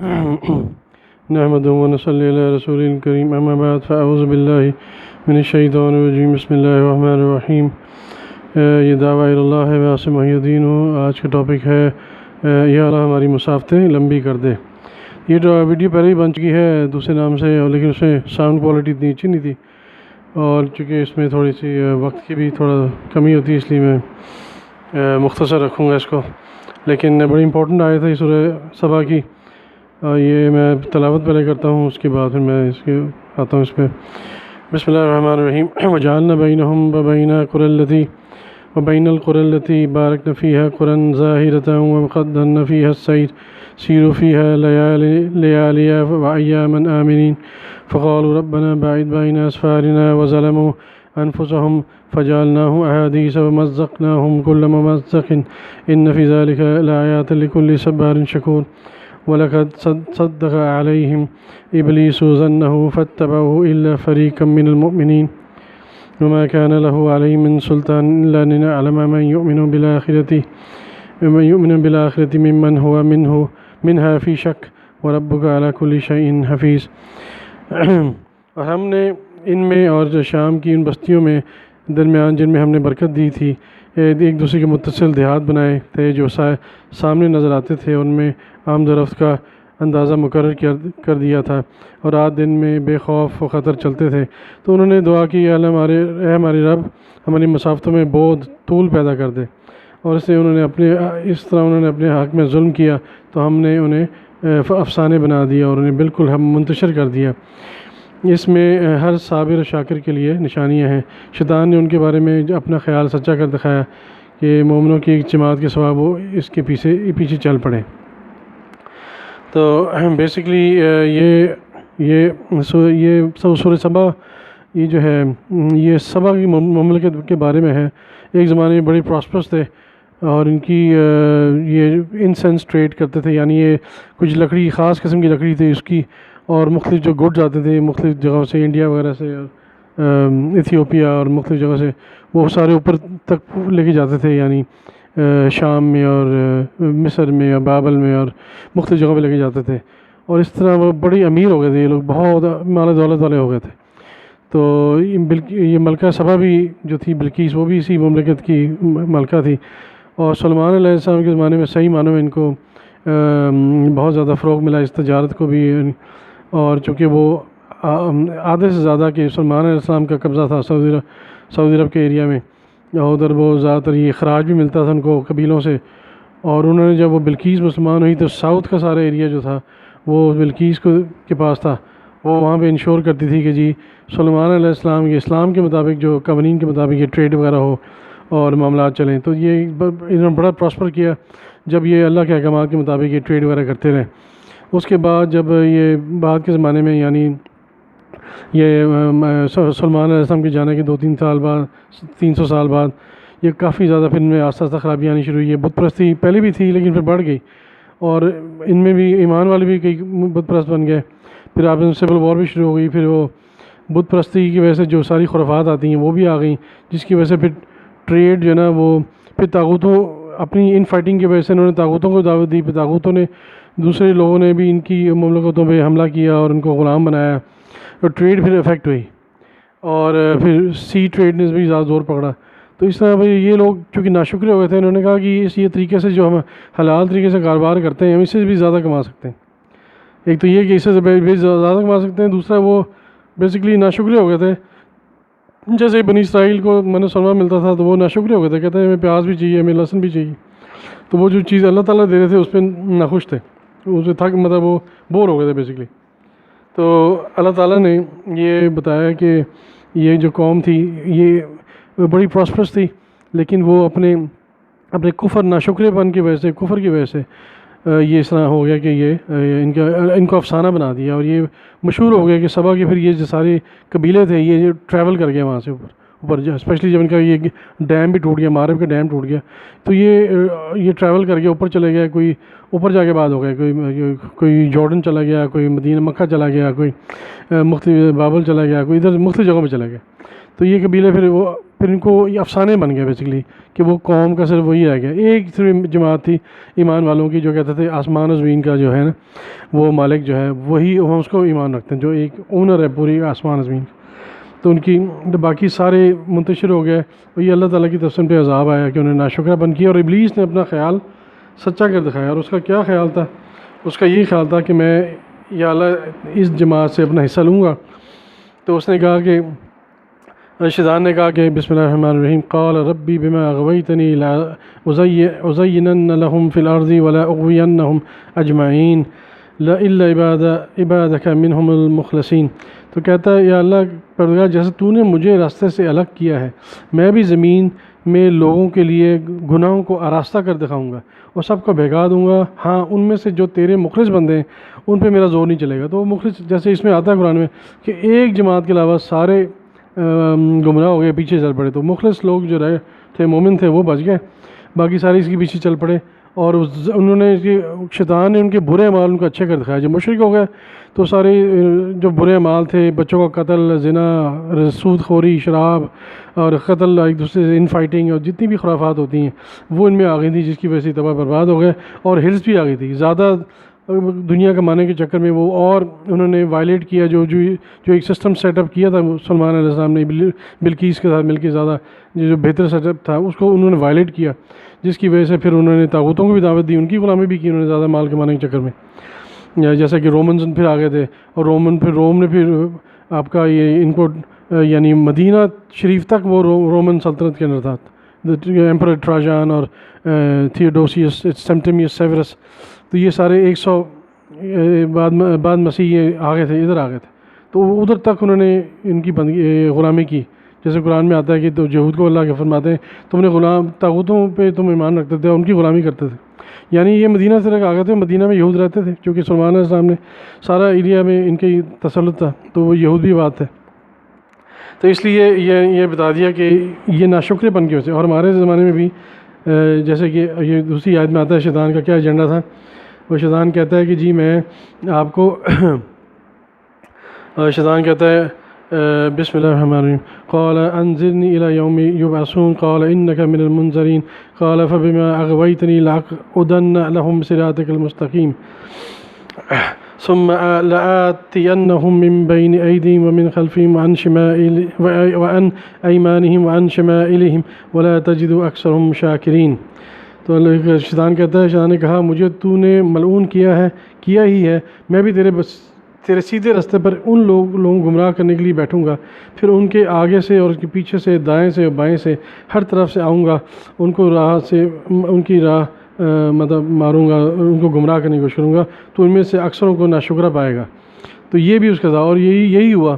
نحمده ونصلي على رسول الكريم اما بعد فاعوذ باللہ من الشیطان الرجیم بسم اللہ الرحمن الرحیم۔ یہ دعویٰ اللہ ہے واسع محی الدین ہو۔ آج کا ٹاپک ہے یا اللہ ہماری مسافتیں لمبی کر دے۔ یہ ویڈیو پہلے ہی بن چکی ہے دوسرے نام سے، اور لیکن اس میں ساؤنڈ کوالٹی اتنی اچھی نہیں تھی، اور چونکہ اس میں تھوڑی سی وقت کی بھی تھوڑا کمی ہوتی ہے، اس لیے میں مختصر رکھوں گا اس کو، لیکن بڑی امپورٹنٹ آیت ہے سورہ سبا کی۔ یہ میں تلاوت پہلے کرتا ہوں، اس کے بعد پھر میں اس کے آتا ہوں اس پہ۔ بسم اللہ الرحمن الرحیم۔ وجعلنا بینہم وبین وبین القری التی بارکنا فیہا قرى ظاہرة وقدرنا فیہا السیر سیروا فیہا لیالیا وایاما آمنین فقالوا ربنا باعد بین اسفارنا وظلموا انفسهم فجعلناهم احادیث ومزقناهم كل ممزق ان فی ذلک لآیات لکل صبار شکور۔ وَلَقَدْ صَدَّقَ عَلَيْهِمْ إِبْلِيسُ ظَنَّهُ فَاتَّبَعُوهُ إِلَّا فَرِيقًا مِّنَ الْمُؤْمِنِينَ وَمَا كَانَ لَهُ عَلَيْهِم مِّن سُلْطَانٍ إِلَّا لِنَعْلَمَ مَن يُؤْمِنُ بِالْآخِرَةِ مِمَّنْ هُوَ مِنْهَا فِي شَكٍّ وَرَبُّكَ عَلَىٰ كُلِّ شَيْءٍ حَفِيظٌ۔ اور ہم نے ان میں اور شام کی ان بستیوں میں درمیان جن میں ہم نے برکت دی تھی، ایک دوسرے کے متصل دیہات بنائے تھے جو سامنے نظر آتے تھے، ان میں آمد و رفت کا اندازہ مقرر کر دیا تھا، اور رات دن میں بے خوف و خطر چلتے تھے۔ تو انہوں نے دعا کی، اے ہمارے رب ہماری مسافتوں میں بہت طول پیدا کر دے، اور اس طرح انہوں نے اپنے حق میں ظلم کیا تو ہم نے انہیں افسانے بنا دیا اور انہیں بالکل ہم منتشر کر دیا۔ اس میں ہر صابر و شاکر کے لیے نشانیاں ہیں۔ شیطان نے ان کے بارے میں اپنا خیال سچا کر دکھایا کہ مومنوں کی ایک جماعت کے سوا وہ اس کے پیچھے چل پڑے۔ تو بیسیکلی یہ سورہ سبا، یہ جو ہے یہ سبا کی مملکت کے بارے میں ہے۔ ایک زمانے میں بڑی پراسپرس تھے، اور ان کی یہ انسینس ٹریڈ کرتے تھے، یعنی یہ کچھ لکڑی، خاص قسم کی لکڑی تھی اس کی، اور مختلف جو گڈ آتے تھے مختلف جگہوں سے، انڈیا وغیرہ سے اور ایتھیوپیا اور مختلف جگہوں سے، وہ سارے اوپر تک لے کے جاتے تھے، یعنی شام میں اور مصر میں اور بابل میں اور مختلف جگہوں پہ لے کے جاتے تھے، اور اس طرح وہ بڑی امیر ہو گئے تھے، یہ لوگ بہت مال دولت والے ہو گئے تھے۔ تو یہ ملکہ سبا بھی جو تھی بلقیس، وہ بھی اسی مملکت کی ملکہ تھی، اور سلمان علیہ السلام کے زمانے میں صحیح معنوں میں ان کو بہت زیادہ فروغ ملا اس تجارت کو بھی، اور چونکہ وہ آدھے سے زیادہ کہ سلمان علیہ السلام کا قبضہ تھا سعودی عرب کے ایریا میں، ادھر وہ زیادہ تر یہ خراج بھی ملتا تھا ان کو قبیلوں سے، اور انہوں نے جب وہ بلقیس مسلمان ہوئی تو ساؤتھ کا سارا ایریا جو تھا وہ بلقیس کے پاس تھا، وہ وہاں پہ انشور کرتی تھی کہ جی سلمان علیہ السلام کے اسلام کے مطابق جو قوانین کے مطابق یہ ٹریڈ وغیرہ ہو اور معاملات چلیں۔ تو یہ انہوں نے بڑا پراسپر کیا جب یہ اللہ کے احکامات کے مطابق یہ ٹریڈ وغیرہ کرتے رہے۔ اس کے بعد جب یہ بعد کے زمانے میں، یعنی یہ سلمان علیہ السلام کے جانے کے 300 سال بعد، یہ کافی زیادہ پھر ان میں آہستہ آہستہ خرابی آنی شروع ہوئی ہے۔ بت پرستی پہلے بھی تھی لیکن پھر بڑھ گئی، اور ان میں بھی ایمان والے بھی کئی بت پرست بن گئے۔ پھر آپ سول وار بھی شروع ہو گئی، پھر وہ بت پرستی کی وجہ سے جو ساری خرافات آتی ہیں وہ بھی آ گئیں، جس کی وجہ سے پھر ٹریڈ جو ہے نا وہ پھر طاغوتوں، اپنی ان فائٹنگ کی وجہ سے انہوں نے طاغوتوں کو دعوت دی، پھر طاغوتوں نے دوسرے لوگوں نے بھی ان کی مملکتوں پہ حملہ کیا اور ان کو غلام بنایا، اور ٹریڈ پھر افیکٹ ہوئی، اور پھر سی ٹریڈ نے بھی زیادہ زور پکڑا۔ تو اس طرح یہ لوگ چونکہ ناشکرے ہو گئے تھے، انہوں نے کہا کہ یہ طریقے سے جو ہم حلال طریقے سے کاروبار کرتے ہیں ہم اس سے بھی زیادہ کما سکتے ہیں۔ ایک تو یہ کہ اس سے بھی زیادہ کما سکتے ہیں، دوسرا وہ بیسیکلی ناشکرے ہو گئے تھے۔ جیسے بنی اسرائیل کو من و سلمہ ملتا تھا تو وہ ناشکرے ہو گئے تھے، کہتے ہیں ہمیں پیاز بھی چاہیے، ہمیں لہسن بھی چاہیے، تو وہ جو چیز اللہ تعالیٰ دے رہے تھے اس پہ ناخوش تھے، اس پہ تھک مطلب وہ بور ہو گئے تھے بیسیکلی۔ تو اللہ تعالیٰ نے یہ بتایا کہ یہ جو قوم تھی یہ بڑی پراسپرس تھی، لیکن وہ اپنے کفر، ناشکرے پن کی وجہ سے، کفر کی وجہ سے یہ اس طرح ہو گیا کہ یہ ان کو افسانہ بنا دیا، اور یہ مشہور ہو گیا کہ سبا کے پھر یہ جو سارے قبیلے تھے یہ ٹریول کر گئے وہاں سے اوپر اسپیشلی جب ان کا یہ ڈیم بھی ٹوٹ گیا، مغرب کا ڈیم ٹوٹ گیا، تو یہ ٹریول کر کے اوپر چلے گئے، کوئی اوپر جا کے بعد ہو گئے، کوئی جارڈن چلا گیا، کوئی مدینہ مکہ چلا گیا، کوئی مختلف بابل چلا گیا، کوئی ادھر مختلف جگہوں پہ چلا گیا۔ تو یہ قبیلے پھر وہ پھر ان کو یہ افسانے بن گئے بیسیکلی کہ وہ قوم کا صرف وہی رہ گیا. ایک صرف جماعت تھی ایمان والوں کی جو کہتے تھے آسمان و زمین کا جو ہے نا وہ مالک جو ہے وہی، ہم اس کو ایمان رکھتے ہیں، جو ایک اونر ہے پوری آسمان و زمین. تو ان کی باقی سارے منتشر ہو گئے، اور یہ اللہ تعالیٰ کی طرف سے ان پہ عذاب آیا کہ انہوں نے ناشکرہ بن کیا. اور ابلیس نے اپنا خیال سچا کر دکھایا. اور اس کا کیا خیال تھا؟ اس کا یہی خیال تھا کہ میں یا اللہ اس جماعت سے اپنا حصہ لوں گا. تو اس نے کہا کہ شیطان نے کہا کہ بسم اللہ الرحمن الرحیم قال ربی بما اغویتنی لأزینن لهم فی الارض ولا اغوینہم اجمعین الا عبادک منہم المخلصین. تو کہتا ہے یا اللہ پروردگار جیسے تو نے مجھے راستے سے الگ کیا ہے، میں بھی زمین میں لوگوں کے لیے گناہوں کو آراستہ کر دکھاؤں گا اور سب کو بھگا دوں گا. ہاں ان میں سے جو تیرے مخلص بندے ہیں ان پہ میرا زور نہیں چلے گا. تو وہ مخلص جیسے اس میں آتا ہے قرآن میں کہ ایک جماعت کے علاوہ سارے گمراہ ہو گئے، پیچھے چل پڑے. تو مخلص لوگ جو رہے تھے مومن تھے وہ بچ گئے، باقی سارے اس کے پیچھے چل پڑے. اور انہوں نے شیطان نے ان کے برے اعمال ان کو اچھے کر دکھایا. جب مشرک ہو گئے تو سارے جو برے اعمال تھے، بچوں کا قتل، زنا، سود خوری، شراب اور قتل، ایک دوسرے سے ان فائٹنگ اور جتنی بھی خرافات ہوتی ہیں وہ ان میں آ گئی تھی، جس کی وجہ سے تباہ برباد ہو گئے. اور ہرس بھی آ گئی تھی، زیادہ دنیا کمانے کے چکر میں وہ، اور انہوں نے وائلیٹ کیا جو ایک سسٹم سیٹ اپ کیا تھا سلمان علیہ السلام نے بلقیس کے ساتھ مل کے، زیادہ جو بہتر سیٹ اپ تھا اس کو انہوں نے وائلیٹ کیا، جس کی وجہ سے پھر انہوں نے طاغوتوں کو بھی دعوت دی، ان کی غلامی بھی کی انہوں نے زیادہ مال کمانے کے چکر میں. جیسا کہ رومنز پھر آ گئے تھے، اور روم نے پھر آپ کا یہ ان کو یعنی مدینہ شریف تک وہ رومن سلطنت کے اندر تھا. ایمپرر ٹراجان اور تھیوڈوسیس سیمٹیمیس سیورس، تو یہ سارے 100 بعد مسیح یہ آ گئے تھے، ادھر آ گئے تھے. تو ادھر تک انہوں نے ان کی غلامی کی. جیسے قرآن میں آتا ہے کہ تو یہود کو اللہ کے فرماتے ہیں تم نے طاغوتوں پہ تم ایمان رکھتے تھے اور ان کی غلامی کرتے تھے. یعنی یہ مدینہ سے آ گئے تھے، مدینہ میں یہود رہتے تھے کیونکہ سلمان علیہ السلام نے سارا ایریا میں ان کی تسلط تھا، تو وہ یہود بھی بات ہے. تو اس لیے یہ بتا دیا کہ یہ ناشکرے پن کی وجہ سے. اور ہمارے زمانے میں بھی جیسے کہ یہ دوسری آیت میں آتا ہے شیطان کا کیا ایجنڈا تھا. وہ شیطان کہتا ہے کہ جی میں آپ کو شیطان کہتا ہے بسم اللہ الرحمن الرحیم قال انظرنی الی یوم یبعثون قال انک من المنظرین قال فبما اغویتنی لاقعدن لهم صراطک المستقیم ثم لآتینہم من بین ایدیہم ومن خلفہم وعن ایمانہم وعن شمائلہم ولا تجد اکثرہم شاکرین. تو شیطان کہتا ہے، شیطان نے کہا مجھے تو نے ملعون کیا ہی ہے، میں بھی تیرے سیدھے راستے پر ان لوگوں گمراہ کرنے کے لیے بیٹھوں گا، پھر ان کے آگے سے اور ان کے پیچھے سے، دائیں سے اور بائیں سے، ہر طرف سے آؤں گا، ان کی راہ مطلب ماروں گا، ان کو گمراہ کرنے کی کوشش کروں گا، تو ان میں سے اکثروں کو ناشکرہ پائے گا. تو یہ بھی اس کا تھا، اور یہی ہوا.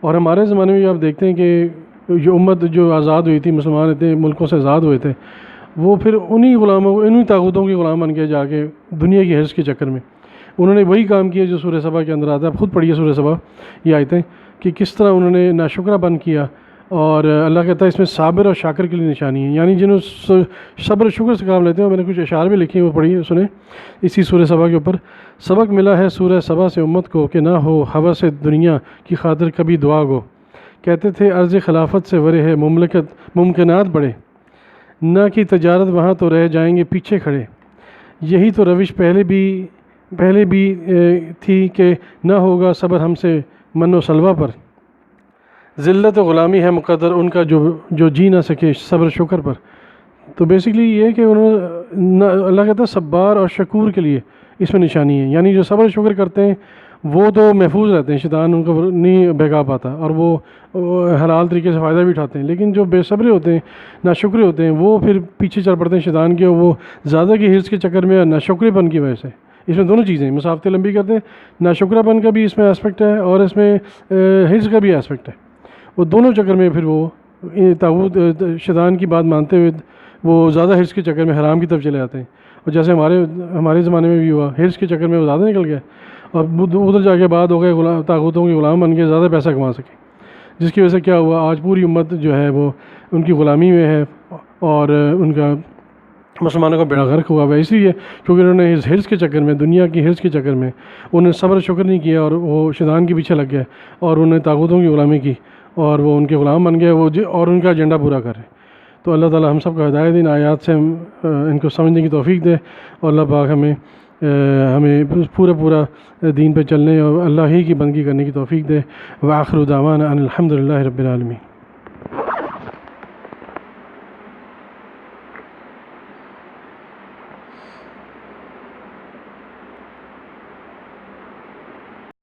اور ہمارے زمانے میں آپ دیکھتے ہیں کہ جو امت جو آزاد ہوئی تھی، مسلمان اتنے ملکوں سے آزاد ہوئے تھے، وہ پھر انہی طاغوتوں کے غلام بن کے جا کے دنیا کی حرص کے چکر میں انہوں نے وہی کام کیا جو سورہ سبا کے اندر آتا ہے. آپ خود پڑھیے سورہ سبا یہ آیتیں کہ کس طرح انہوں نے ناشکرہ بن کیا. اور اللہ کہتا ہے اس میں صابر اور شاکر کے لیے نشانی ہے، یعنی جنہوں صبر و شکر سے کام لیتے ہیں. میں نے کچھ اشعار بھی لکھے ہیں، وہ پڑھیے سنیں اسی سورہ سبا کے اوپر. سبق ملا ہے سورہ سبا سے امت کو کہ نہ ہو ہوس دنیا کی خاطر کبھی دعا گو. کہتے تھے عرض خلافت سے ورے ہے ممکنات بڑے، نہ کی تجارت وہاں تو رہ جائیں گے پیچھے کھڑے. یہی تو روش پہلے بھی تھی کہ نہ ہوگا صبر ہم سے من و سلوہ پر. ذلت و غلامی ہے مقدر ان کا جو جی نہ سکے صبر شکر پر. تو بیسیکلی یہ کہ اللہ کہتا ہے صبار اور شکور کے لیے اس میں نشانی ہے. یعنی جو صبر شکر کرتے ہیں وہ تو محفوظ رہتے ہیں، شیطان ان کو نہیں بہکا پاتا، اور وہ حلال طریقے سے فائدہ بھی اٹھاتے ہیں. لیکن جو بے صبرے ہوتے ہیں، ناشکرے ہوتے ہیں، وہ پھر پیچھے چل پڑتے ہیں شیطان کے، وہ زیادہ کی حرص کے چکر میں، ناشکرے پن کی وجہ سے. اس میں دونوں چیزیں مسافتیں لمبی کرتے ہیں، ناشکرہ پن کا بھی اس میں اسپیکٹ ہے اور اس میں حرص کا بھی اسپیکٹ ہے. وہ دونوں چکر میں پھر وہ طاغوت شیطان کی بات مانتے ہوئے وہ زیادہ حرص کے چکر میں حرام کی طرف چلے جاتے ہیں. اور جیسے ہمارے زمانے میں بھی ہوا، حرص کے چکر میں وہ زیادہ نکل گئے اور ادھر جا کے بعد ہو گئے طاغوتوں کے غلام بن کے زیادہ پیسہ کما سکے، جس کی وجہ سے کیا ہوا، آج پوری امت جو ہے وہ ان کی غلامی میں ہے اور ان کا مسلمانوں کا بیڑا غرق ہوا ہوا. اس لیے کیونکہ انہوں نے اس حرص کے چکر میں، دنیا کی حرص کے چکر میں انہوں نے صبر شکر نہیں کیا اور وہ شیطان کے پیچھے لگ گئے اور انہوں نے طاغوتوں کی غلامی کی اور وہ ان کے غلام بن گئے، وہ اور ان کا ایجنڈا پورا کر رہے ہیں۔ تو اللہ تعالی ہم سب کو ہدایت دین آیات سے ان کو سمجھنے کی توفیق دے، اور اللہ پاک ہمیں پورا دین پہ چلنے اور اللہ ہی کی بندگی کرنے کی توفیق دے۔ وآخر دعوانا ان الحمد للہ رب العالمین۔